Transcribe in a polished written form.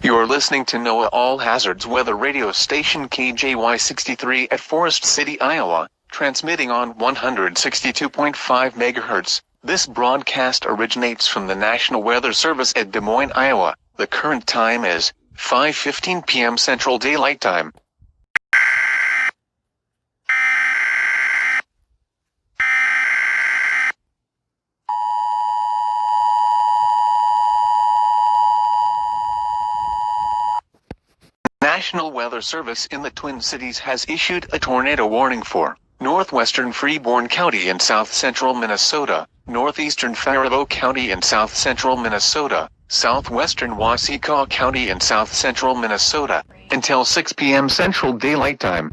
You're listening to NOAA All Hazards Weather Radio Station KJY63 at Forest City, Iowa, transmitting on 162.5 MHz. This broadcast originates from the National Weather Service at Des Moines, Iowa. The current time is 5:15 p.m. Central Daylight Time. National Weather Service in the Twin Cities has issued a tornado warning for northwestern Freeborn County in south-central Minnesota, northeastern Faribault County in south-central Minnesota, southwestern Waseca County in south-central Minnesota, until 6 p.m. Central Daylight Time.